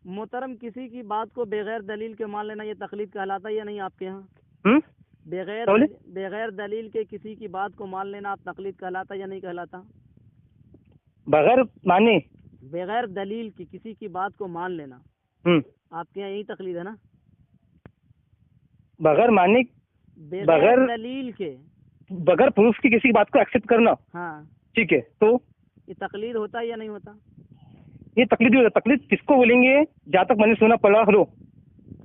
मोहतरम, किसी की बात को बगैर दलील के मान लेना ये तकलीद कहलाता है या नहीं आपके यहाँ? बगैर दलील के किसी की बात को मान लेना आप तकलीद कहलाता या नहीं कहलाता? बगैर माने, बगैर दलील की किसी की बात को मान लेना आपके यहाँ यही तकलीद है ना? बगैर माने, बगैर दलील के, बगैर प्रूफ की किसी की बात को एक्सेप्ट करना। हाँ ठीक है, तो ये तकलीद होता है या नहीं होता? ये तकलीद ही होता। तकलीद किसको बोलेंगे? जहाँ तक मैंने सुना पढ़ा। हेलो,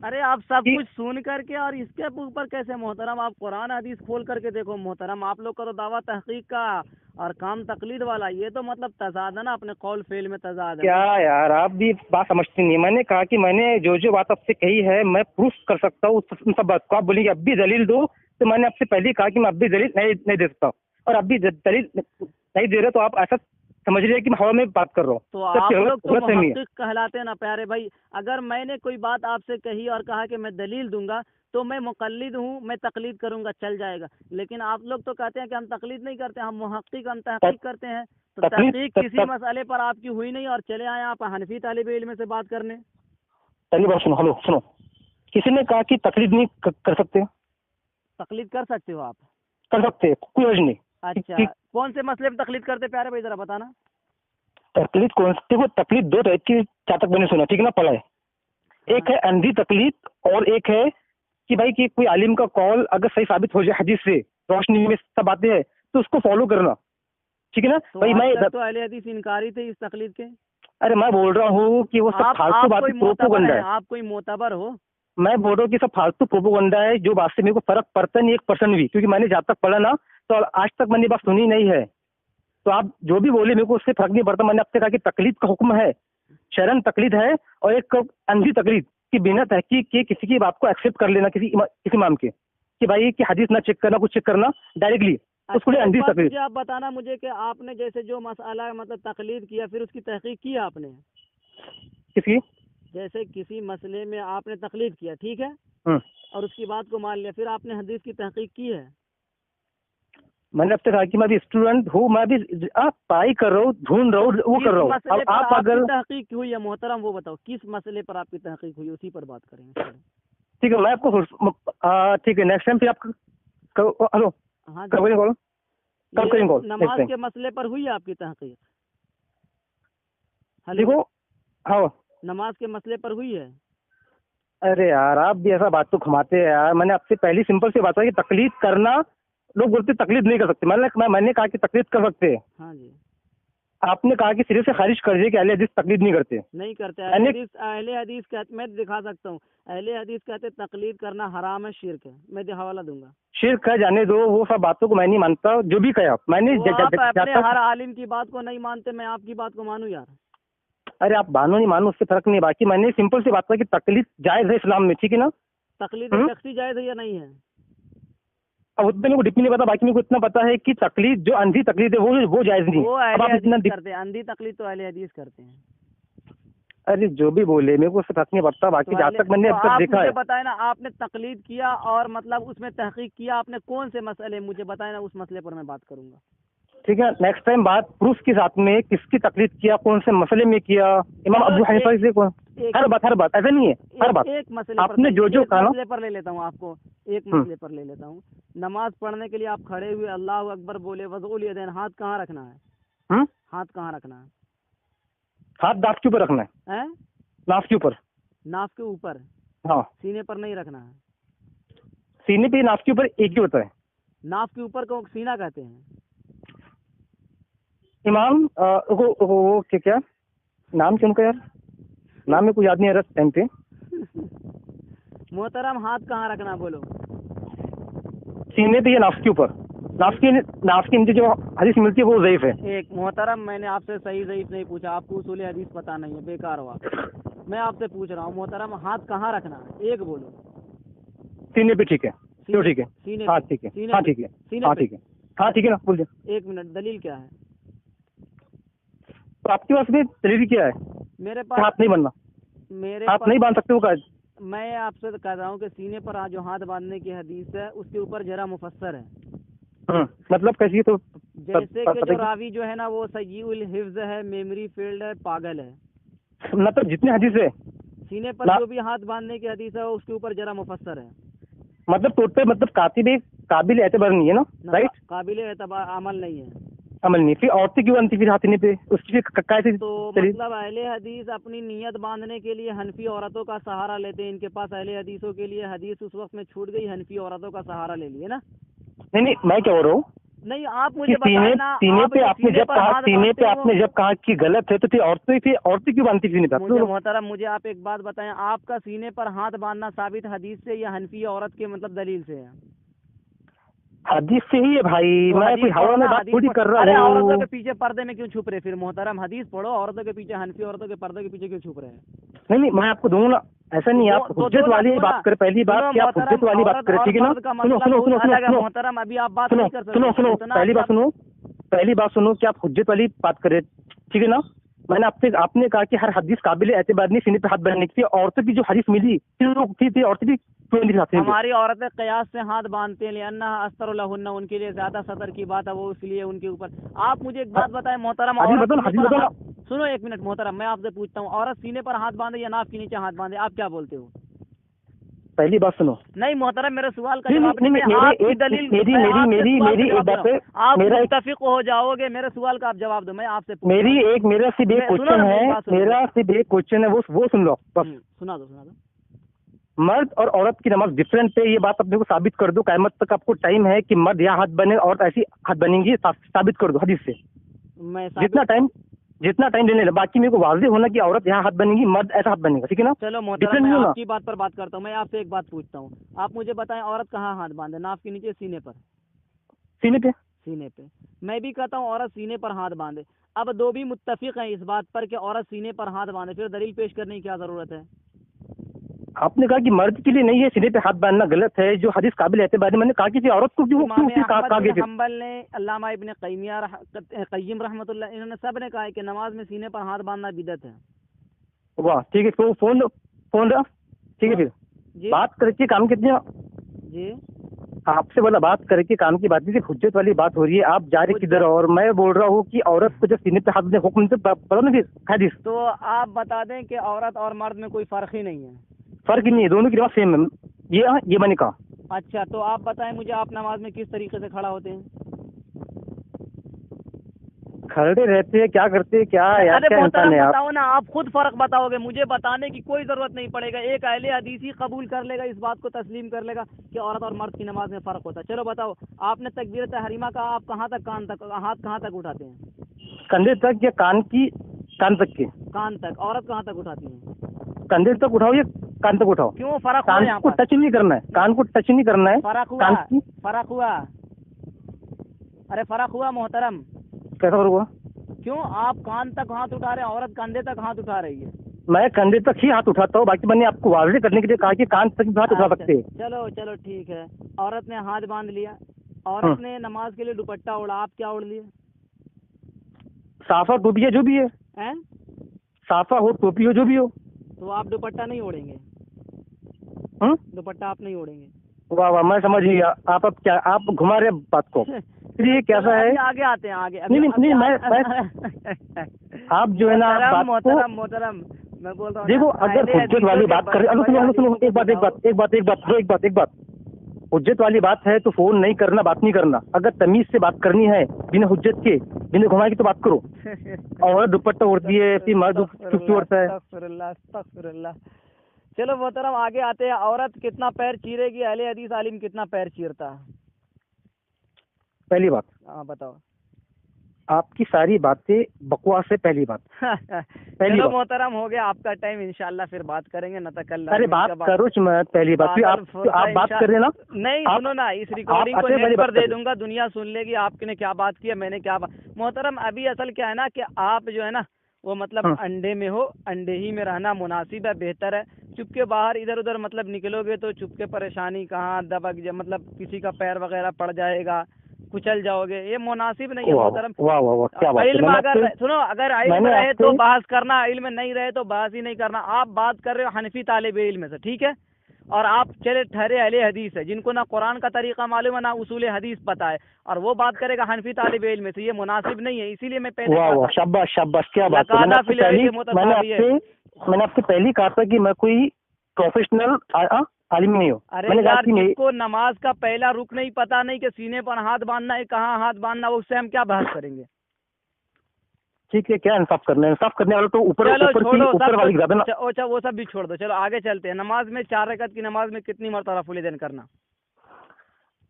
अरे आप सब कुछ सुन करके और इसके ऊपर कैसे मोहतरम? आप कुरान हदीस खोल करके देखो मोहतरम। आप लोग का तो दावा तहकीक का और काम तकलीद वाला, ये तो मतलब तजाद है ना, अपने कौल फेल में तजाद है। क्या यार, आप भी बात समझते नहीं। मैंने कहा कि मैंने जो बात आपसे कही है मैं प्रूफ कर सकता हूँ उन सब बात को। आप बोलेंगे अब भी दलील दो, तो मैंने आपसे पहले ही कहा कि मैं अब भी दलील नहीं दे सकता, और अब भी दलील नहीं दे रहे, तो आप ऐसा समझ रहे हैं कि मैं हवा में बात कर रहा हूँ। तो आप लोग तो मुहक्किक कहलाते हैं ना प्यारे भाई। अगर मैंने कोई बात आपसे कही और कहा कि मैं दलील दूंगा तो मैं मुकल्लिद हूँ, मैं तकलीद करूंगा, चल जाएगा। लेकिन आप लोग तो कहते हैं कि हम तकलीद नहीं करते, हम मुहक्किक, हम तहकीक करते हैं। तो तहकीक किसी मसले पर आपकी हुई नहीं और चले आए आप हनफी तालिब इल्म से बात करने। पहली बात सुनो, हेलो सुनो, किसी ने कहा कि तकलीद नहीं कर सकते? तकलीद कर सकते हो आप? कर सकते, कोई हर्ज नहीं। अच्छा, कौन से मसले पर तकलीद करते प्यारे भाई, जरा बताना। तकलीद कौन सी? वो तकलीद दो टाइप की, जहाँ तक मैंने सुना, ठीक है ना, पढ़ा है। एक है अंधी तकलीद, और एक है कि भाई कि कोई आलिम का कॉल अगर सही साबित हो जाए हदीस से, रोशनी में सब बातें हैं, तो उसको फॉलो करना, ठीक है ना। तो भाई मैं तो अहले हदीस इनकारी थे इस तकलीद के। अरे मैं बोल रहा हूँ कि वो सब फालतू बात, प्रोपोगंडा है। आप कोई मोतबर हो? मैं बोल रहा हूँ कि सब फालतू प्रोपोगंडा है, जो बात से मेरे को फर्क पड़ता नहीं 1% भी, क्योंकि मैंने जहाँ तक पढ़ा ना, तो आज तक मैंने बात सुनी नहीं है। तो आप जो भी बोले मेरे को उससे फर्क नहीं पड़ता। मैंने आपसे कहा कि तकलीद का हुक्म है, शरन तकलीद है, और एक अंधी तकलीद कि बिना तहकीक के किसी की बात को एक्सेप्ट कर लेना, किसी इमाम के, कि भाई कि हदीस ना चेक करना, कुछ चेक करना डायरेक्टली, उसको अंधी तकलीद। आप बताना मुझे कि आपने जैसे जो मसला मतलब तकलीद किया, फिर उसकी तहकीक की आपने? किसकी? जैसे किसी मसले में आपने तकलीद किया, ठीक है, और उसकी बात को मान लिया, फिर आपने हदीस की तहकीक की है? मैंने अब तक कहा कि मैं भी स्टूडेंट हूँ, मैं भी पढ़ाई कर रहा हूँ, ढूंढ रहा हूँ, वो कर रहा हूँ। अब आप अगर तहकीक हुई है मोहतरम, वो बताओ किस मसले पर आपकी तहकीक हुई, उसी पर बात करेंगे। ठीक है, मैं आपको ठीक है, नेक्स्ट टाइम फिर आप हेलो, हाँ कब करेंगे कॉल? कब करेंगे कॉल? नमाज के मसले पर हुई है आपकी तहकीक? देखो, हाँ, नमाज के मसले पर हुई है। अरे यार, आप भी ऐसा बात तो घुमाते हैं यार। मैंने आपसे पहली सिंपल सी बात है कि तकलीद करना, लोग बोलते तकलीद नहीं कर सकते, मैंने कहा कि तकलीद कर सकते हैं। हाँ जी। आपने कहा कि सिरे से खारिज कर दिए कि अहले हदीस तकलीद नहीं करते। नहीं करते अहले हदीस कहते, मैं दिखा सकता हूँ, अहले हदीस कहते तकलीद करना हराम है, शिर्क है। मैं हवाला दूंगा। शिर्क है, जाने दो, वो सब बातों को मैं नहीं मानता। जो भी कहा मैंने, अपने हर आलिम की बात को नहीं मानते, मैं आपकी बात को मानूं यार? अरे आप मानो नहीं मानो उससे फर्क नहीं। बाकी मैंने सिंपल सी बात कहा कि तकलीद जायज है इस्लाम में, ठीक है ना। तकलीद शख्सी जायज है या नहीं है? अब उतना मेरे को डिप नहीं पता, बाकी मेरे को इतना पता है कि तकलीद, जो अंधी तकलीद है, वो जायज नहीं है। अब आप इतना करते हैं अंधी तकलीद, तो अहले हदीस करते हैं। अरे जो भी बोले मेरे को उससे फर्क नहीं पड़ता। बाकी जहाँ तक मैंने अब तक देखा है, बताए ना, आपने तकलीद किया और मतलब उसमें तहकीक किया आपने, कौन से मसले मुझे बताए ना, उस मसले पर मैं बात करूंगा। ठीक है, नेक्स्ट टाइम बात प्रूफ के साथ में, किसकी तकलीद किया, कौन से मसले में किया, इमाम अबू हनीफा से कौन, हर बात ऐसा नहीं है। हर बात एक मसले आपने जो कहा, मसले पर ले लेता हूँ आपको, एक मसले पर ले लेता हूँ। नमाज पढ़ने के लिए आप खड़े हुए अल्लाह अकबर बोले, वज़ुल यदैन, हाथ कहाँ रखना है? हाथ कहाँ रखना है? हाथ नाफ के ऊपर रखना है। नाफ के ऊपर? नाफ के ऊपर, हाँ। सीने पर नहीं रखना है। सीने पे नाफ के ऊपर एक ही होता है। नाफ के ऊपर को सीना कहते हैं। इमाम वो क्या नाम क्यों उनका यार, नाम में कुछ याद नहीं आ रहा टाइम पे। मोहतरम हाथ कहाँ रखना बोलो? सीने पे या नाफ के ऊपर? नाफ के नीचे जो हदीस मिलती है वो ज़ईफ है। एक मोहतरम, मैंने आपसे सही ज़ईफ नहीं पूछा, आपको उसूल हदीस पता नहीं है, बेकार हुआ। मैं आपसे पूछ रहा हूँ मोहतरम, हाथ कहाँ रखना है, एक बोलो। सीने पे, ठीक है, तो ठीक है, हाँ ठीक है, हाँ ठीक है, हाँ ठीक है, हाँ ठीक है ना, बोल दे। 1 मिनट, दलील क्या है? तो आपके पास में दलील क्या है? मेरे पास हाथ नहीं बांधना, मेरे हाथ नहीं बांध सकते हो का? मैं आपसे कह रहा हूँ कि सीने पर जो हाथ बांधने की हदीस है उसके ऊपर जरा मुफस्सर है। मतलब कैसी? तो जैसे कि जो रावी जो है ना वो सय्यउल हिफ्ज है, मेमोरी फील्ड है, पागल है। मतलब जितने हदीस है सीने पर जो भी हाथ बांधने की हदीस है उसके ऊपर जरा मुफस्सर है। मतलब टोटल मतलब काबिल एतबार नहीं है ना, राइट? काबिल एतबार अमल नहीं है, अमल नहीं। फिर औरतें क्यों बनती फिर हाथ नहीं पे, उसकी कैसे? तो मतलब अहले हदीस अपनी नियत बांधने के लिए हनफी औरतों का सहारा लेते हैं। इनके पास अहले हदीसों के लिए हदीस उस वक्त में छूट गई, हनफी औरतों का सहारा ले लिए ना। नहीं, मैं क्या बोल रहा हूँ, नहीं आप मुझे बताए ना, सीने पे आपने जब कहा कि गलत है तो फिर औरतें क्यों बांधती सीने पे? मुझे मोहतरम मुझे आप एक बात बताएं, आपका सीने पर हाथ बांधना साबित हदीस से या हनफी औरत के मतलब दलील से है? हदीस से ही है भाई, तो मैं कोई हवा में बात थोड़ी कर अरे रहा हूँ। औरतों के पीछे पर्दे में क्यों छुप रहे फिर मोहतरम? हदीस पढ़ो, औरतों के पीछे, हनफी औरतों के पर्दे के पीछे क्यों छुप रहे हैं? नहीं, मैं आपको दूंगा ना, ऐसा नहीं। आप हुज्जत वाली बात करें, पहली बात कि आप हुज्जत वाली बात करें, ठीक है ना? सुनो मोहतरम, अभी आप बात नहीं कर सकते। सुनो, पहली बात सुनो कि आप हुज्जत वाली बात करें, ठीक है ना? मैंने आपने कहा कि हर हदीस काबिल एतबार नहीं सीने पे हाथ बांधने की। औरतों की जो हदीस मिली थी औरतें भी क्यों नहीं खाती? हमारी औरतें कयास से हाथ बांधते हैं, लिअन्ना अस्तर लहुन्ना, उनके लिए ज्यादा सतर की बात है वो, इसलिए उनके ऊपर। आप मुझे एक बात बताएं मोहतरम, सुनो एक मिनट मोहतरम, मैं आपसे पूछता हूँ, औरत सीने पर हाथ बांधे या नाक के नीचे हाथ बांधे, आप क्या बोलते हो? पहली बात सुनो। नहीं मोहतरम, मेरे सवाल का जवाब आपकी दलील, मेरी एक बात है, आप मुत्तफिक हो जाओगे, मेरे सवाल का आप जवाब दो, मैं आपसे मेरा सिर्फ एक क्वेश्चन है, वो सुन लो बस। सुना दो। मर्द और औरत की नमाज डिफरेंट है, ये बात अपने को साबित कर दो। क़यामत तक आपको टाइम है कि मर्द यहाँ हाथ बने और ऐसी हाथ बनेंगी, साबित कर दो हदीस से। जितना टाइम लेने, बाकी मेरे को वाज़ेह होना कि औरत यहाँ हाथ बनेगी, मर्द ऐसा हाथ बनेगा, ठीक है ना? चलो मोहतरम, मैं आपकी बात पर बात करता हूँ। मैं आपसे एक बात पूछता हूँ, आप मुझे बताएं, औरत कहाँ हाथ बांधे? नाक के नीचे, सीने पर? सीने पे। मैं भी कहता हूँ औरत सीने पर हाथ बांधे। अब दो भी मुत्तफिक हैं इस बात पर कि औरत सीने पर हाथ बांधे, फिर दलील पेश करने की क्या जरूरत है? आपने कहा कि मर्द के लिए नहीं है, सीने पे हाथ बांधना गलत है, जो हदीस काबिल एतबार है। मैंने कहा कि औरत को क्यों हम्बल ने, अल्लामा इब्न क़य्यिम रहमतुल्लाह, इन्होंने सब ने कहा है कि नमाज में सीने पर हाथ बांधना बिदअत है। वाह, ठीक है, तो फोन रहा, ठीक है। फिर बात करके काम कितने जी आपसे बोला, बात करके काम की बात नहीं, सिर्फ हुज्जत वाली बात हो रही है। आप जा रहे किधर? और मैं बोल रहा हूँ कि औरत को जब सीने पे हाथ में हुक्म से पता ना फिर हदीस। तो आप बता दें कि औरत और मर्द में कोई फर्क ही नहीं है? फर्क ही नहीं है, दोनों की नमाज सेम है, ये मैंने कहा। अच्छा, तो आप बताएं मुझे, आप नमाज में किस तरीके से खड़ा होते हैं? खड़े रहते हैं, क्या करते हैं, क्या यार, अरे क्या इंसान है आप? बताओ ना, आप खुद फर्क बताओगे, मुझे बताने की कोई जरूरत नहीं पड़ेगा। एक अहले हदीस ही कबूल कर लेगा, इस बात को तस्लीम कर लेगा कि औरत और मर्द की नमाज में फर्क होता है। चलो बताओ, आपने तकबीरत तहरीमा का आप कहाँ तक, कान तक, हाथ कहाँ तक उठाते हैं? कंधे तक या कान तक के? कान तक। औरत कहाँ तक उठाती है? कंधे तक उठाओ या कान तक उठाओ? क्यों फर्क? कान को टच नहीं करना है, कान को टच नहीं करना है। फर्क हुआ। अरे फर्क हुआ मोहतरम। कैसा फर्क हुआ? क्यों आप कान तक हाथ उठा रहे हैं, औरत कंधे तक हाथ उठा रही है? मैं कंधे तक ही हाथ उठाता हूँ, बाकी मैंने आपको वाज़ेह करने के लिए कहा कि कान तक भी हाथ उठा सकते हैं। चलो ठीक है। औरत ने हाथ बांध लिया, औरत ने नमाज के लिए दुपट्टा ओढ़ा, आप क्या ओढ़ लिए? साफा टोपी है, जो भी है, साफा हो, टोपी हो, जो भी हो। तो आप दुपट्टा नहीं ओढ़ेंगे? दुपट्टा आप नहीं ओढ़ेंगे? वाह वाह, मैं समझ गया। आप घुमा रहे बात को। फिर ये कैसा है? आगे आते हैं, आगे। नहीं, मैं आप जो है ना मोहतरम मैं बोल रहा हूँ, देखो, अगर हुज्जत वाली बात करें, सुनो, एक बात, हुज्जत वाली बात है तो फोन नहीं करना, बात नहीं करना। अगर तमीज से बात करनी है, बिना हुज्जत के, बिना घुमाए की, तो बात करो। और दुपट्टा ओढ़ती है, फिर मर्द चुप्पी ओढ़ता है। अस्तगफिरुल्लाह। चलो मोहतरम आगे आते हैं, औरत कितना पैर चीरेगी, अहले हदीस आलिम कितना पैर चीरता है? पहली बात, हाँ बताओ। आपकी सारी बातें बकवास है, पहली बात। चलो मोहतरम, हो गया आपका टाइम, इंशाल्लाह फिर बात करेंगे न तक। अरे बात करो मत, पहली बात। फिर आप बात कर रहे ना? नहीं सुनो ना, इस रिकॉर्डिंग को नेट पर दे दूंगा, दुनिया सुन लेगी आपने क्या बात की है, मैंने क्या बात। मोहतरम अभी असल क्या है ना कि आप जो है ना वो मतलब अंडे में हो, अंडे ही में रहना मुनासिब है, बेहतर है। चुपके बाहर इधर उधर मतलब निकलोगे तो चुपके परेशानी कहाँ दबक मतलब किसी का पैर वगैरह पड़ जाएगा, कुचल जाओगे, ये मुनासिब नहीं है मोहतरम। इल्म अगर सुनो, अगर इल्म रहे तो बहस करना, इल्म नहीं रहे तो बहस ही नहीं करना। आप बात कर रहे हो हनफी तालिब इल्म से, ठीक है, और आप चले ठहरे अहले हदीस है, जिनको ना कुरान का तरीका मालूम है ना उसूल हदीस पता है, और वो बात करेगा हनफी तालिब इल्म से, ये मुनासिब नहीं है। इसीलिए मैं पहले शाबाश, क्या बात है। मैंने आपसे पहले ही कहा था कि मैं कोई प्रोफेशनल आलिम नहीं हूँ। अरे मैंने कहा यार, कि जिसको नमाज का पहला रुक नहीं पता नहीं कि सीने पर हाथ बांधना है, कहाँ हाथ बांधना, उससे हम क्या बहस करेंगे। ठीक है, क्या इंसाफ करना है? इंसाफ करने वाला तो ऊपर चलो ऊपर की छोड़ो ऊपर वाली ज्यादा ना। अच्छा वो सब भी छोड़ दो, चलो आगे चलते हैं। नमाज में 4 रकात की नमाज में कितनी मरतबा रफ़ुल यदैन करना?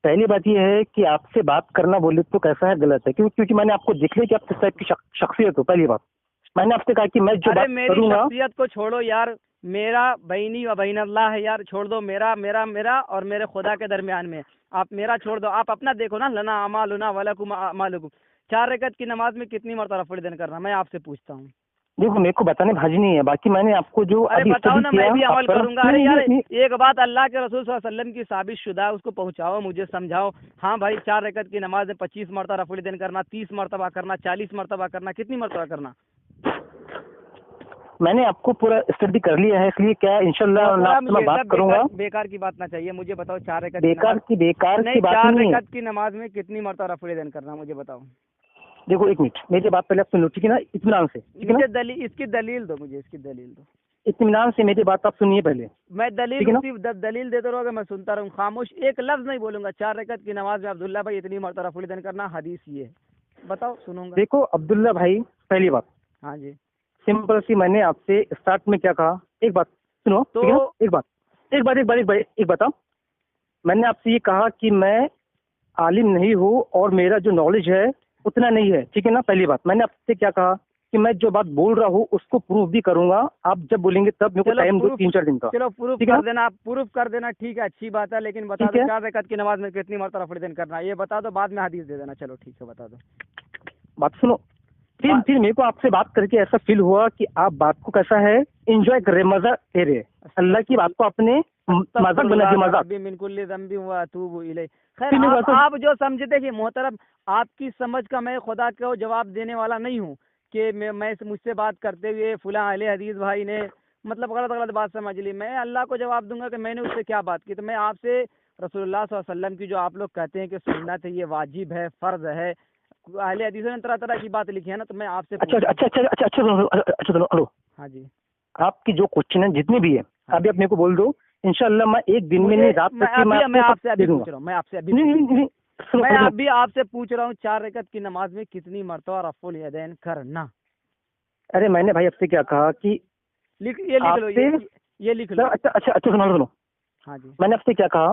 पहली बात यह है कि आपसे बात करना बोले तो कैसा है, गलत है। क्योंकि मैंने आपको देख लिया कि आप किस टाइप की शख्सियत हो। पहली बात मैंने आपसे कहा कि मैं जो अरे बात मेरी करूंगा। शख्सियत को छोड़ो यार, मेरा बैनी व बैन अल्लाह है यार, छोड़ दो। मेरा मेरा मेरा और मेरे खुदा के दरमियान में। आप मेरा छोड़ दो, आप अपना देखो ना। लना अमालुना वलकुम अमालुकुम। 4 रकात की नमाज में कितनी मरतबा रफ़ुल यदैन करना, मैं आपसे पूछता हूँ। देखो, मेरे को बताने भाजी नहीं है, बाकी मैंने आपको जो अरे अभी बताओ ना, मैं भी किया अमल आप करूंगा। अरे नहीं, यार, नहीं, नहीं, एक बात अल्लाह के रसूल सल्लल्लाहु अलैहि वसल्लम की साबित शुदा है, उसको पहुंचाओ, मुझे समझाओ। हाँ भाई, 4 रकात की नमाज में 25 मरतबा रफ़ुल यदैन करना, 30 मरतबा करना, 40 मरतबा करना, कितनी मरतबा करना? मैंने आपको पूरा स्टडी कर लिया है, इसलिए क्या इंशाल्लाह मैं बात करूंगा। बेकार की बात ना चाहिए, मुझे बताओ 4 रकात बेकार की बात 4 नहीं है। रकात की नमाज में कितनी मरतबा रफ़ुल यदैन करना, मुझे बताओ। देखो, एक मिनट, मेरी बात पहले आप सुन लो, ठीक है ना, इत्मीनान से, ठीक है ना। इसकी दलील दो मुझे, इसकी दलील दो। इत्मीनान से मेरी बात आप सुनिए पहले। मैं ठीक है ना। दलील देते रहोगे, मैं सुनता रहूँ खामोश, एक लफ्ज नहीं बोलूंगा। 4 रकात की नमाज में अब्दुल्ला भाई इतनी मरतबा रफ़ुल यदैन करना, हदीस ये है, बताओ, सुनूंगा। देखो अब्दुल्ला भाई, पहली बात हाँ जी। सिंपल सी, मैंने आपसे स्टार्ट में क्या कहा, एक बात सुनो, ठीक है ना। एक बात मैंने आपसे ये कहा कि मैं आलिम नहीं हूँ और मेरा जो नॉलेज है उतना नहीं है, ठीक है ना। पहली बात मैंने आपसे क्या कहा कि मैं जो बात बोल रहा हूँ उसको प्रूफ भी करूंगा। आप जब बोलेंगे तब मेरे को टाइम दो, 3-4 दिन का। चलो प्रूफ ठीक है कर देना, आप प्रूफ कर देना, ठीक है, अच्छी बात है। लेकिन बता ठीक दो है। 4 रकात की नमाज में कितनी मरतबा रफ़ुल यदैन करना है, ये बता दो, बाद में हदीस दे देना। चलो ठीक है, बता दो। बात सुनो। फिर मेरे को आपसे बात करके ऐसा फील हुआ कि आप बात को कैसा है, एंजॉय कर रहे, मजा ले रहे, अल्लाह की बात को अपने मजाक बना दिया, मजाक। खैर, आप जो समझते कि मोहतरम, आपकी समझ का मैं खुदा को जवाब देने वाला नहीं हूँ कि मैं मुझसे बात करते हुए फुला अहले हदीस भाई ने मतलब गलत गलत बात समझ ली। मैं अल्लाह को जवाब दूंगा कि मैंने उससे क्या बात की। तो मैं आपसे रसूलुल्लाह सल्लल्लाहु अलैहि वसल्लम की जो आप लोग कहते हैं कि सुन्नत है, ये वाजिब है, फर्ज है, अहले हदीसों ने तरह तरह की बात लिखी है ना, तो मैं आपसे अच्छा सुनो, हेलो। हाँ जी। आपकी जो क्वेश्चन है जितने भी है, अभी आप मेरे को बोल दो, इंशाल्लाह मैं एक दिन में नहीं, रात तक मैं आपसे अभी पूछ रहा हूँ, मैं आपसे अभी नहीं, आपसे पूछ रहा हूँ 4 रकात की नमाज में कितनी मरतबा रफ़ुल यदैन करना? अरे मैंने भाई आपसे क्या कहा कि लिख लो, ये लिख लो। अच्छा सुनो। हाँ जी। मैंने आपसे क्या कहा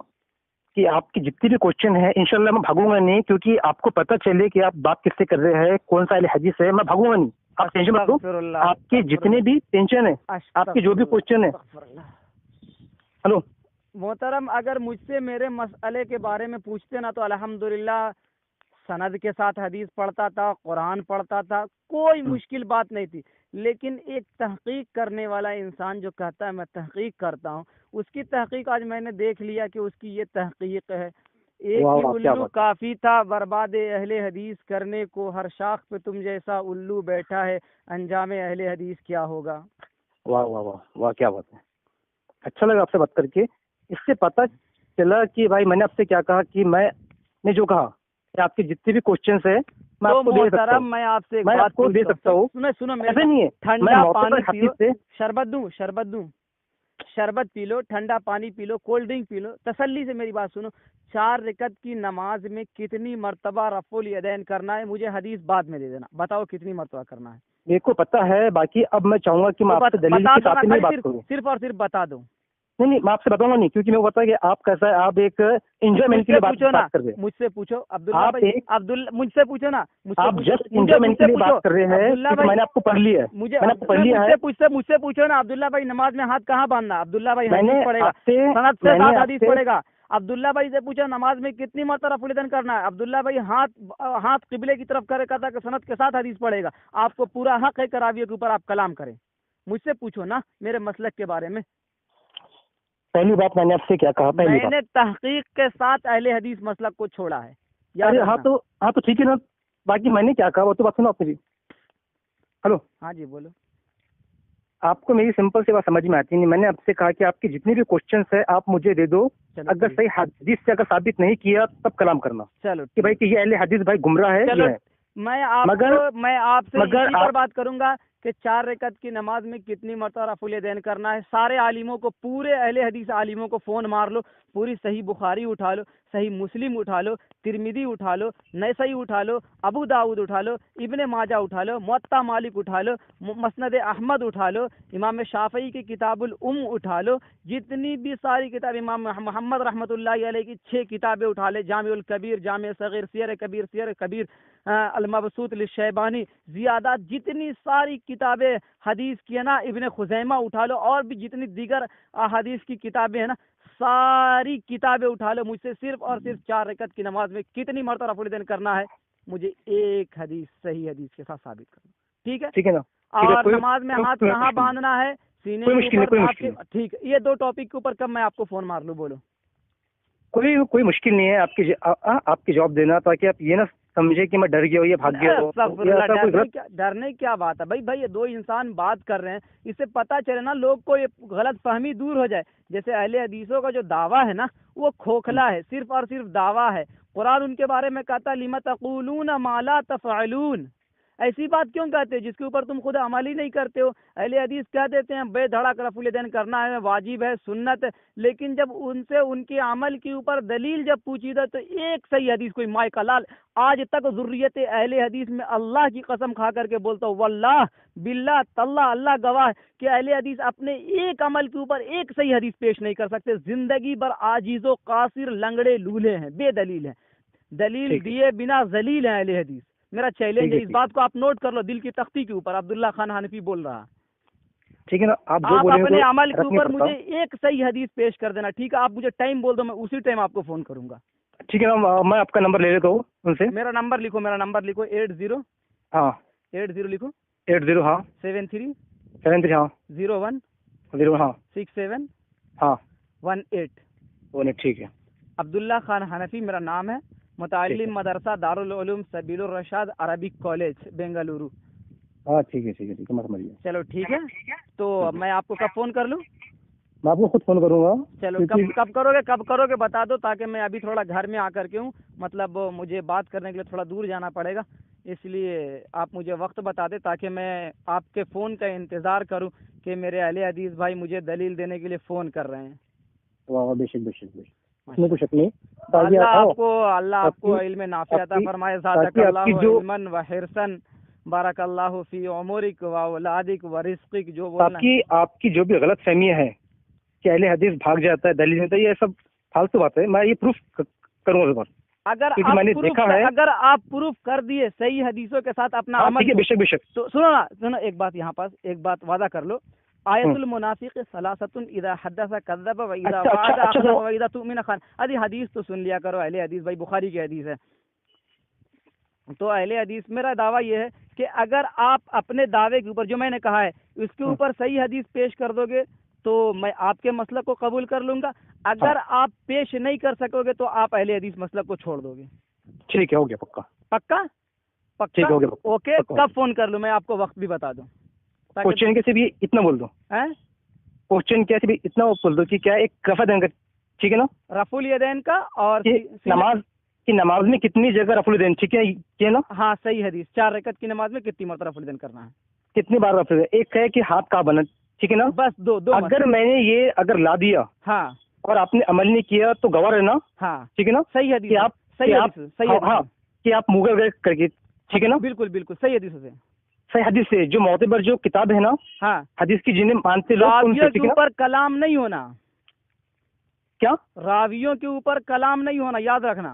कि आपकी जितनी भी क्वेश्चन है इंशाल्लाह मैं भागूंगा नहीं, क्योंकि आपको पता चले कि आप बात किससे कर रहे हैं, कौन सा अहले हदीस है, मैं भागूंगा नहीं। आप टेंशन मत लो, आपके जितने भी टेंशन है, आपके जो भी क्वेश्चन है। हेलो मोहतरम, अगर मुझसे मेरे मसले के बारे में पूछते ना तो अल्हम्दुलिल्लाह सनद के साथ हदीस पढ़ता था, कुरान पढ़ता था, कोई मुश्किल बात नहीं थी। लेकिन एक तहकीक करने वाला इंसान जो कहता है मैं तहकीक करता हूँ, उसकी तहकीक आज मैंने देख लिया कि उसकी ये तहकीक है। एक ही उल्लू काफी था बर्बाद अहले हदीस करने को, हर शाख पे तुम जैसा उल्लू बैठा है, अंजाम अहले हदीस क्या होगा। वाह वाह वाह वाह, क्या बात है। अच्छा लगा आपसे बात करके। इससे पता चला कि भाई मैंने आपसे क्या कहा कि मैंने जो कहा कि आपके जितने भी क्वेश्चंस है मैं आपको दे सकता हूँ। मैं आपसे मैं आपको दे सकता हूँ। सुनो ऐसा नहीं है, ठंडा पानी पियो, शरबत पी लो, ठंडा पानी P low, cold drink P low, तसल्ली से मेरी बात सुनो। 4 रकात की नमाज में कितनी मरतबा रफ़ुल यदैन करना है, मुझे हदीस बाद में दे देना, बताओ कितनी मरतबा करना है। मेरे को पता है, बाकी अब मैं चाहूंगा कि मैं आपसे दलील के साथ नहीं बात करूं। सिर्फ और सिर्फ बता दो। नहीं, मैं आपसे बताऊंगा नहीं, क्योंकि मेरे को पता है कि आप कैसा है, आप एक एंजॉयमेंट के लिए बात कर रहे हैं। मुझसे पूछो अब्दुल्ला भाई, मुझसे पूछो ना, आप जस्ट एंजॉयमेंट के लिए बात कर रहे हैं। मैंने आपको पढ़ लिया है, मैंने आपको पढ़ लिया है। मुझसे पूछो ना अब्दुल्ला भाई, नमाज में हाथ कहाँ बांधना, अब्दुल्ला भाई हदीस पढ़ेगा, सनद से साथ हदीस पढ़ेगा। अब्दुल्ला भाई से पूछो नमाज में कितनी मरतबा रफ़ुल यदैन करना है, अब्दुल्ला भाई हाथ किबले की तरफ करे कहता कि सनद के साथ हदीस पढ़ेगा। आपको पूरा हक है करावियों के ऊपर आप कलाम करें। मुझसे पूछो ना मेरे मसलक के बारे में। पहली बात मैंने आपसे क्या कहा, मैंने तहकीक के साथ अहले हदीस मसलक को छोड़ा है। अरे हाँ तो ठीक है ना, बाकी मैंने क्या कहा वो तो बात सुनो आप मेरी। हेलो। हाँ जी बोलो। आपको मेरी सिंपल सी बात समझ में आती नहीं। मैंने आपसे कहा कि आपके जितने भी क्वेश्चंस है आप मुझे दे दो, अगर सही हदीस से अगर साबित नहीं किया तब कलाम करना। चलो कि भाई कि ये अहले हदीस भाई गुमराह है। मैं आपसे इसी पर बात करूंगा कि 4 रकत की नमाज में कितनी मरतबा रफ़ुल यदैन करना है। सारे आलिमों को, पूरे अहले हदीस आलिमों को फ़ोन मार लो, पूरी सही बुखारी उठा लो, सही मुस्लिम उठा लो, तिरमिदी उठा लो, नसई उठा लो, अबू दाऊद उठा लो, इब्ने माजा उठा लो, मुअत्ता मालिक उठा लो, मसनद अहमद उठा लो, इमाम शाफई की किताबुल उठा लो, जितनी भी सारी किताब, इमाम मोहम्मद रहमतुल्लाहि अलैह की 6 किताबें उठा ले, जामिउल कबीर, जामिअ सगीर, सियर कबीर, अल-मबसूत लिशैबानी, ज़ियादात, जितनी सारी किताबें हदीस की है ना, इब्ने खुज़ैमा उठा लो, और भी जितनी दीगर हदीस की किताबें हैं ना, सारी किताबें उठा लो। मुझसे सिर्फ और सिर्फ 4 रकत की नमाज में कितनी मरतबा रफ़ुल यदैन करना है, मुझे एक हदीस, सही हदीस के साथ साबित करो। ठीक है, ठीक है ना? और नमाज में हाथ कहाँ बांधना है, सीने के ऊपर आपके। ठीक है, ये 2 टॉपिक के ऊपर कब मैं आपको फोन मार लूँ, बोलो। कोई मुश्किल नहीं है आपकी जवाब देना, ताकि आप ये ना समझे कि मैं डर गया हूँ, ये भाग गया। डरने क्या बात है भाई, ये 2 इंसान बात कर रहे हैं, इससे पता चले ना लोग को, ये गलत फहमी दूर हो जाए। जैसे अहले हदीसों का जो दावा है ना, वो खोखला है, सिर्फ और सिर्फ दावा है। कुरान उनके बारे में कहता, लिमा तक़ूलून मा ला तफ़अलून, ऐसी बात क्यों कहते हो जिसके ऊपर तुम खुद अमल ही नहीं करते हो। अहले हदीस कह देते हैं बेधड़क रफ़ुल यदैन करना है, वाजिब है, सुन्नत है, लेकिन जब उनसे उनके अमल के ऊपर दलील जब पूछी था, तो एक सही हदीस कोई माय का लाल आज तक ज़ुर्रियत अहले हदीस में अल्लाह की कसम खा करके बोलता हूँ, वल्लाह बिल्लाह तल्लाह, अल्लाह गवाह कि अहले हदीस अपने एक अमल के ऊपर एक सही हदीस पेश नहीं कर सकते। जिंदगी भर आजीज़ो कासिर, लंगड़े लूले हैं, बेदलील हैं, दलील दिए बिना जलील हैं अहले हदीस। मेरा चैलेंज है, इस बात को आप नोट कर लो दिल की तख्ती के ऊपर। अब्दुल्ला खान हनफी बोल रहा। ठीक है ना? आप अपने अमल के ऊपर मुझे एक सही हदीस पेश कर देना, ठीक है? आप मुझे टाइम बोल दो, मैं उसी टाइम आपको फोन करूंगा। ठीक है ना? मैं आपका नंबर ले लेता हूँ उनसे। मेरा नंबर लिखो 80। हाँ 80 लिखो। 80 हाँ 73 हाँ 01 हाँ 67 हाँ 18। ठीक है। अब्दुल्ला खान हनफी मेरा नाम है, मुतालिम मदरसा दारुल उलूम सबीलुर रशाद अरबिक कॉलेज बेंगलुरु। हाँ ठीक है मैं समझ गया। चलो ठीक है, तो मैं आपको कब फोन कर लूँ? मैं आपको खुद फोन करूंगा। चलो कब करोगे बता दो, ताकि मैं अभी थोड़ा घर में आकर के हूँ, मतलब मुझे बात करने के लिए थोड़ा दूर जाना पड़ेगा, इसलिए आप मुझे वक्त बता दें ताकि मैं आपके फ़ोन का इंतज़ार करूँ कि मेरे अहले हदीस भाई मुझे दलील देने के लिए फ़ोन कर रहे हैं। बेशक इसमें कुछ शक नहीं। अल्लाह आपको इल्म नाफ़िअ अता फरमाए, ज़ादकल्लाहु इल्मन व हिरसन, बारकल्लाहु फी उमरिक व औलादिक व रिज़्क़िक। जो बोलना आपकी जो भी गलत फहमी है कि अहले हदीस भाग जाता है, दलील देता है, ये सब फालतू बात है। मैं ये प्रूफ करूंगा। अगर आप प्रूफ कर दिए सही हदीसों के साथ अपना अमल, ठीक है, बेशक। तो सुनो एक बात, यहाँ पास एक बात वादा कर लो, आयतुल मुनाफिक सलासतुन इदा हदसा कज़्ज़ब व इदा वादा अखलफ व इदा तुमिन खान। अरे हदीस तो सुन लिया करो, अहले हदीस भाई, बुखारी की हदीस है। तो अहले हदीस, मेरा दावा ये है कि अगर आप अपने दावे के ऊपर जो मैंने कहा है उसके ऊपर सही हदीस पेश कर दोगे तो मैं आपके मसलक को कबूल कर लूंगा। अगर आप पेश नहीं कर सकोगे तो आप अहले हदीस मसलक को छोड़ दोगे। ठीक है, हो गया। पक्का ठीक हो गया। ओके, कब फोन कर लूं? मैं आपको वक्त भी बता दूं। क्वेश्चन कैसे भी इतना बोल दो, क्वेश्चन कैसे भी इतना बोल दो कि क्या एक रफ़ा देन का, ठीक है ना, रफ़ुल यदैन का, और नमाज में कितनी जगह रफ़ुल यदैन, ठीक है ना? हाँ सही हदीस, 4 रकत की नमाज में कितनी मरतबा रफ़ुल यदैन करना है, कितनी बार रफ़ुल यदैन। एक है कि हाथ कहाँ बना, ठीक है ना? बस दो अगर मैंने ये अगर ला दिया, हाँ, और आपने अमल नहीं किया तो गवाह है ना, हाँ, ठीक है ना? सही हदीस, कि आप मुगल गए करके, ठीक है ना? बिल्कुल सही हदीस से जो मोतबर जो किताब है ना, हाँ, हदीस की जिन्हें मानते लोग, रावियों के ऊपर कलाम नहीं होना। क्या? रावियों के ऊपर कलाम नहीं होना, याद रखना।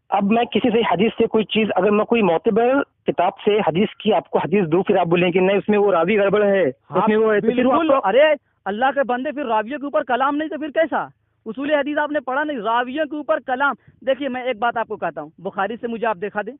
अब मैं किसी से हदीस से कोई चीज, अगर मैं कोई मोतबर किताब से हदीस की आपको हदीस दूं, फिर आप बोलेंगे नहीं उसमें वो रावी गड़बड़ है, हाँ, उसमें वो है, तो फिर अरे अल्लाह के बंदे, फिर रावियों के ऊपर कलाम नहीं तो फिर कैसा? उसूल हदीस आपने पढ़ा नहीं, रावियों के ऊपर कलाम। देखिए मैं एक बात आपको कहता हूँ, बुखारी से मुझे आप दिखा दें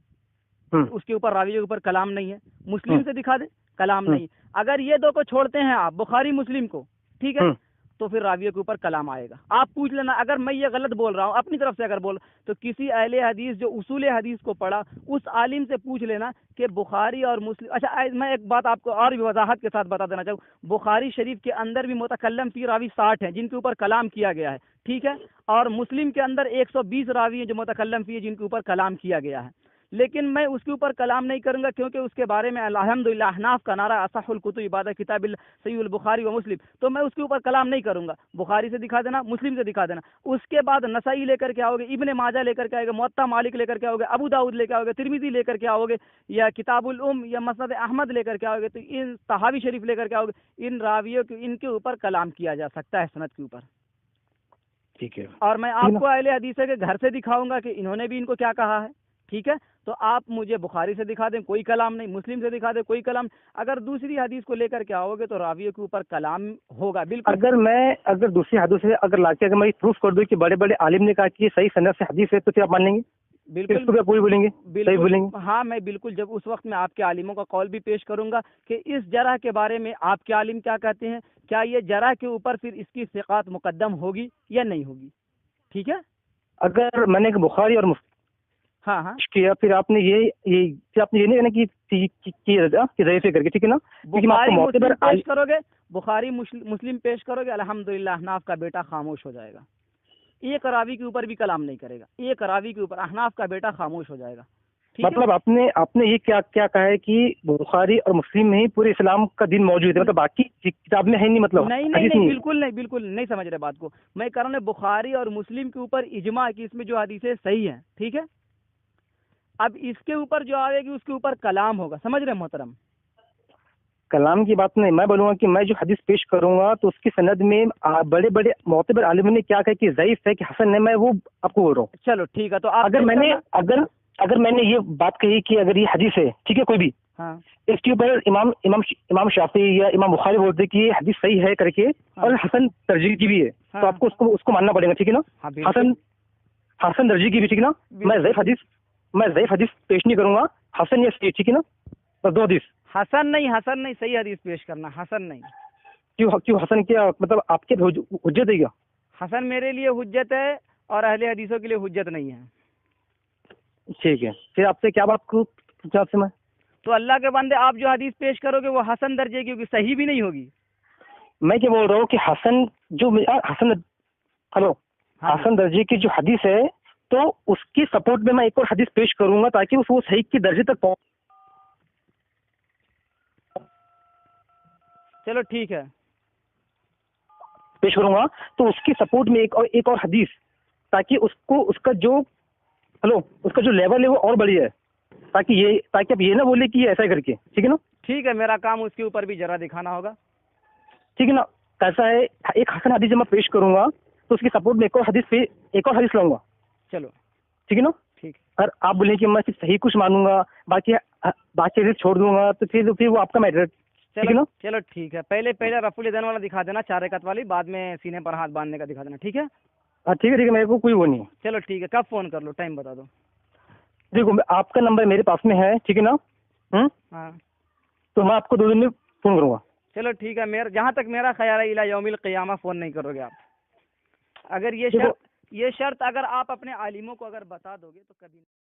उसके ऊपर रावियों के ऊपर कलाम नहीं है, मुस्लिम से दिखा दे कलाम नहीं। अगर ये दो को छोड़ते हैं आप, बुखारी मुस्लिम को, ठीक है, तो फिर रावियों के ऊपर कलाम आएगा। आप पूछ लेना, अगर मैं ये गलत बोल रहा हूँ अपनी तरफ से अगर बोल, तो किसी अहले हदीस जो उसूल हदीस को पढ़ा उस आलिम से पूछ लेना कि बुखारी और मुस्लिम। अच्छा मैं एक बात आपको और भी वजाहत के साथ बता देना चाहूँ, बुखारी शरीफ के अंदर भी मुतकल्लम फी रावी 60 हैं जिनके ऊपर कलाम किया गया है, ठीक है, और मुस्लिम के अंदर 120 रावी हैं जो मुतकल्लम फी है जिनके ऊपर कलाम किया गया है। लेकिन मैं उसके ऊपर कलाम नहीं करूंगा, क्योंकि उसके बारे में अल्हम्दुलिल्लाह अहनाफ का नारा असहुल कुतुब इबादा किताबिल सहीहुल बुखारी व मुस्लिम, तो मैं उसके ऊपर कलाम नहीं करूंगा। बुखारी से दिखा देना, मुस्लिम से दिखा देना। उसके बाद नसाई लेकर के आओगे, इब्ने माजा लेकर के आओगे, मुअत्ता मालिक लेकर के आओगे, अबू दाऊद लेकर आओगे, तिरमिजी लेकर के आओगे, या किताबुल उम या मसनद अहमद लेकर के आओगे, तो इन तहावी शरीफ लेकर के आओगे, इन रावियों के इनके ऊपर कलाम किया जा सकता है सनद के ऊपर। ठीक है। और मैं आपको अहले हदीस के घर से दिखाऊंगा कि इन्होंने भी इनको क्या कहा है। ठीक है, तो आप मुझे बुखारी से दिखा दें, कोई कलाम नहीं, मुस्लिम से दिखा दें, कोई कलाम। अगर दूसरी हदीस को लेकर के आओगे तो रावियों के ऊपर कलाम होगा बिल्कुल। अगर दूसरी हदीस से अगर लाके अगर मैं प्रूफ कर दूं कि बड़े बड़े आलिम ने कहा कि ये सही सनद से हदीस है, तो फिर आप मान लेंगे? बिल्कुल, इसको क्या पूरी बोलेंगे? सही बोलेंगे? हाँ, मैं बिल्कुल, जब उस वक्त मैं आपके आलिमों का कौल भी पेश करूंगा कि इस जरह के बारे में आपके आलिम क्या कहते हैं, क्या ये जरह के ऊपर फिर इसकी सिकात मुकद्दम होगी या नहीं होगी। ठीक है, अगर मैंने बुखारी और हाँ हाँ किया, फिर आपने फिर आपने ये नहीं कहना कि ज़ईफ़ है करके, ठीक है ना? क्योंकि मैं आपको मौके पर पेश करोगे, बुखारी मुस्लिम पेश करोगे, अल्हम्दुलिल्लाह अहनाफ का बेटा खामोश हो जाएगा। एक रावी के ऊपर भी कलाम नहीं करेगा, एक रावी के ऊपर अहनाफ का बेटा खामोश हो जाएगा। मतलब आपने ये क्या कहा है कि बुखारी और मुस्लिम में ही पूरे इस्लाम का दिन मौजूद है, मतलब बाकी किताब में है नहीं? मतलब नहीं, बिल्कुल नहीं समझ रहे बात को। मैं कह रहा हूँ बुखारी और मुस्लिम के ऊपर इजमा की इसमें जो हदीसें सही है, ठीक है। अब इसके ऊपर जो आएगी उसके ऊपर कलाम होगा, समझ रहे मोहतरम? कलाम की बात नहीं, मैं बोलूंगा कि मैं जो हदीस पेश करूंगा तो उसकी सनद में बड़े बड़े मोतबर आलिमों ने क्या कहा कि ज़ईफ़ है कि हसन है, मैं वो आपको बोल रहा हूँ। चलो ठीक है, तो आप अगर मैंने ये बात कही कि अगर ये हदीस है, ठीक है, कोई भी, हाँ, इसके ऊपर इमाम शाफी या इमाम बुखारी बोलते कि ये हदीस सही है करके, हाँ, और हसन दर्जे की भी है, हाँ, तो आपको उसको मानना पड़ेगा, ठीक है ना? हाँ, हसन दर्जे की भी, ठीक है ना? मैं ज़ईफ़ हदीस पेश नहीं करूंगा, हसन या सही, ठीक है ना? बस दो हदीस। हसन नहीं, सही हदीस पेश करना, हसन नहीं। क्यों हसन क्या मतलब आपके हुज्जत है क्या? हसन मेरे लिए हुज्जत है और अहले हदीसों के लिए हुज्जत नहीं है। ठीक है, फिर आपसे क्या बात करूं आपसे मैं? तो अल्लाह के बंदे, आप जो हदीस पेश करोगे वो हसन दर्जे की होगी, सही भी नहीं होगी। मैं क्या बोल रहा हूँ कि हसन दर्जे की जो हदीस है, तो उसकी सपोर्ट में मैं एक और हदीस पेश करूंगा ताकि वो सही के दर्जे तक पहुंच। चलो ठीक है, पेश करूंगा तो उसकी सपोर्ट में एक और हदीस, ताकि उसका जो लेवल है वो और बढ़िया है, ताकि आप ये ना बोले कि ये ऐसा ही करके, ठीक है ना? ठीक है, मेरा काम उसके ऊपर भी जरा दिखाना होगा, ठीक है ना? कैसा है, एक हसन हदीस जब मैं पेश करूंगा तो उसकी सपोर्ट में एक और हदीस लाऊंगा। चलो ठीक है ना? ठीक। और आप बोले कि मैं सिर्फ सही कुछ मानूंगा, बाकी हदीस छोड़ दूंगा, तो फिर वो आपका मैटर, ठीक है ना? चलो ठीक है, पहले रफुल यदैन वाला दिखा देना, 4 रकात वाली, बाद में सीने पर हाथ बांधने का दिखा देना, ठीक है? हाँ ठीक है, मेरे को कोई वो नहीं। चलो ठीक है, कब फोन कर लो, टाइम बता दो। देखो आपका नंबर मेरे पास में है, ठीक है ना? हाँ, तो मैं आपको 2 दिन में फोन करूंगा। चलो ठीक है, जहाँ तक मेरा ख्याल है इला यौमिल क़ियामा फोन नहीं करोगे आप। अगर ये शर्त अगर आप अपने आलिमों को अगर बता दोगे तो कभी